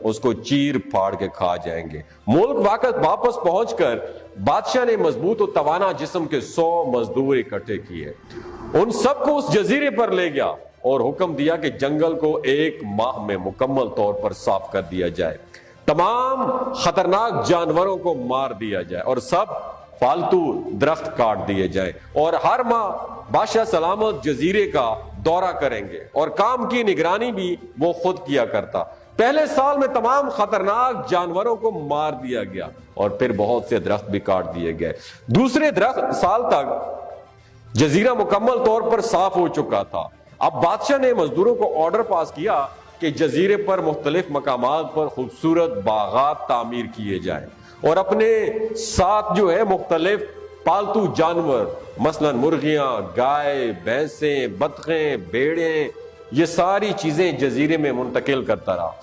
उसको चीर फाड़ के खा जाएंगे। मुल्क वापस पहुंचकर बादशाह ने मजबूत और तवाना जिस्म के 100 मजदूर इकट्ठे किए, उन सबको उस जजीरे पर ले गया और हुक्म दिया कि जंगल को 1 माह में मुकम्मल तौर पर साफ कर दिया जाए, तमाम खतरनाक जानवरों को मार दिया जाए और सब फालतू दरख्त काट दिए जाए, और हर माह बादशाह सलामत जजीरे का दौरा करेंगे और काम की निगरानी भी वो खुद किया करता। पहले साल में तमाम खतरनाक जानवरों को मार दिया गया और फिर बहुत से दरख्त भी काट दिए गए। दूसरे साल तक जजीरा मुकम्मल तौर पर साफ हो चुका था। अब बादशाह ने मजदूरों को ऑर्डर पास किया कि जजीरे पर मुख्तलिफ मकामात पर खूबसूरत बागात तामीर किए जाए और अपने साथ जो है मुख्तलिफ पालतू जानवर मसलन मुर्गियां, गाय, भैंसें, बतखें, भेड़ें, ये सारी चीजें जजीरे में मुंतकिल करता रहा।